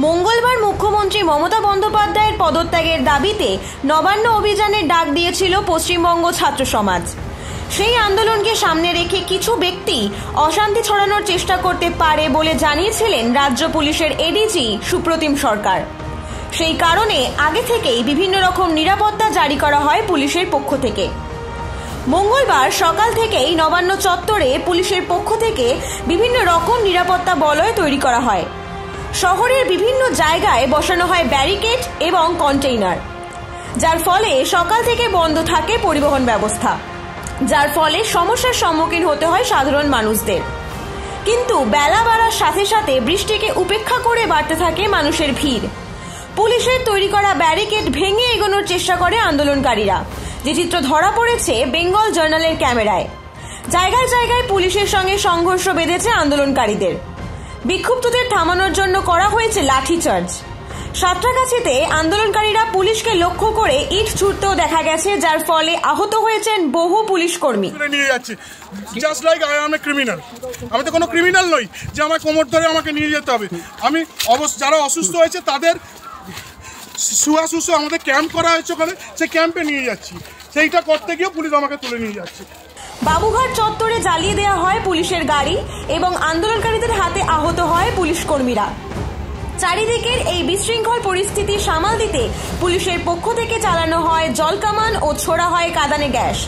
মঙ্গলবার মুখ্যমন্ত্রী মমতা বন্দ্যোপাধ্যায়ের পদত্যাগের দাবিতে নবান্ন অভিযানের ডাক দিয়েছিল পশ্চিমবঙ্গ ছাত্র সমাজ। সেই আন্দোলনকে সামনে রেখে কিছু ব্যক্তি অশান্তি ছড়ানোর চেষ্টা করতে পারে বলে জানিয়েছিলেন রাজ্য পুলিশের এডিজি সুপ্রতিম সরকার। সেই কারণে আগে থেকেই বিভিন্ন রকম নিরাপত্তা জারি করা হয় পুলিশের পক্ষ থেকে। মঙ্গলবার সকাল থেকেই নবান্ন চত্বরে পুলিশের পক্ষ থেকে বিভিন্ন রকম নিরাপত্তা বলয় তৈরি করা হয়। শহরের বিভিন্ন জায়গায় বসানো হয় ব্যারিকেড এবং কন্টেইনার, যার ফলে সকাল থেকে বন্ধ থাকে পরিবহন ব্যবস্থা, যার ফলে সমস্যার সম্মুখীন হতে হয় সাধারণ মানুষদের। কিন্তু বেলা বাড়ার সাথে সাথে বৃষ্টিকে উপেক্ষা করে বাড়তে থাকে মানুষের ভিড়। পুলিশের তৈরি করা ব্যারিকেড ভেঙে এগোনোর চেষ্টা করে আন্দোলনকারীরা, যে চিত্র ধরা পড়েছে বেঙ্গল জার্নালের ক্যামেরায়। জায়গায় জায়গায় পুলিশের সঙ্গে সংঘর্ষ বেঁধেছে আন্দোলনকারীদের। বিক্ষুব্ধদের থামানোর জন্য করা হয়েছে লাঠিচার্জ। সাঁতরাগাছিতে আন্দোলনকারীরা পুলিশকে লক্ষ্য করে ইট ছুটতেও দেখা গেছে, যার ফলে আহত হয়েছেন বহু পুলিশ কর্মী। আমি তো কোনো ক্রিমিনাল নই যে আমার কোমর ধরে আমাকে নিয়ে যেতে হবে। আমি যারা অসুস্থ হয়েছে তাদের শুশ্রূষা আমাদের ক্যাম্প করা হয়েছে, ওখানে সেই ক্যাম্পে নিয়ে যাচ্ছি। সেইটা করতে গিয়ে পুলিশ আমাকে তুলে নিয়ে যাচ্ছে। বাবুঘাট চত্বরে জ্বালিয়ে দেওয়া হয় পুলিশের গাড়ি এবং আন্দোলনকারীদের হাতে আহত হয় পুলিশ কর্মীরা। চারিদিকের এই বিশৃঙ্খল পরিস্থিতি সামাল দিতে পুলিশের পক্ষ থেকে চালানো হয় জলকামান ও ছোড়া হয় কাঁদানে গ্যাস।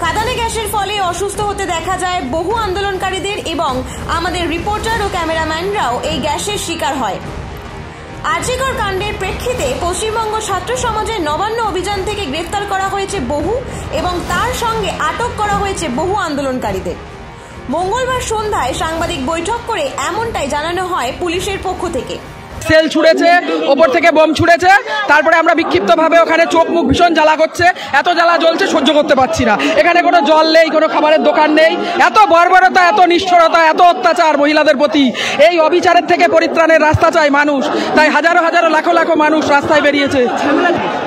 কাঁদানে গ্যাসের ফলে অসুস্থ হতে দেখা যায় বহু আন্দোলনকারীদের এবং আমাদের রিপোর্টার ও ক্যামেরাম্যানরাও এই গ্যাসের শিকার হয়। আরজিকর কাণ্ডের প্রেক্ষিতে পশ্চিমবঙ্গ ছাত্র সমাজের নবান্ন অভিযান থেকে গ্রেফতার করা হয়েছে বহু এবং তার সঙ্গে আটক করা হয়েছে বহু আন্দোলনকারীদের। মঙ্গলবার সন্ধ্যায় সাংবাদিক বৈঠক করে এমনটাই জানানো হয় পুলিশের পক্ষ থেকে। সেল ছুড়েছে, ওপর থেকে বোম ছুড়েছে, তারপরে আমরা বিক্ষিপ্তভাবে ওখানে চোখ মুখ ভীষণ জ্বালা করছে, এত জ্বালা জ্বলছে সহ্য করতে পারছি না। এখানে কোনো জল নেই, কোনো খাবারের দোকান নেই। এত বর্বরতা, এত নিষ্ঠুরতা, এত অত্যাচার মহিলাদের প্রতি, এই অবিচারের থেকে পরিত্রাণের রাস্তা চায় মানুষ। তাই হাজারো হাজারো লাখো লাখো মানুষ রাস্তায় বেরিয়েছে।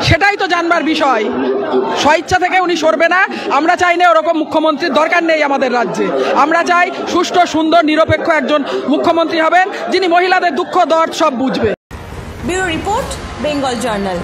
সেটাই তো জানবার বিষয়। স্বইচ্ছা থেকে উনি সরবে না। আমরা চাই না ওরকম মুখ্যমন্ত্রীর দরকার নেই আমাদের রাজ্যে। আমরা চাই সুষ্ঠু, সুন্দর, নিরপেক্ষ একজন মুখ্যমন্ত্রী হবেন, যিনি মহিলাদের দুঃখ দর্দ সব বুঝবে। Bureau report, Bengal journal.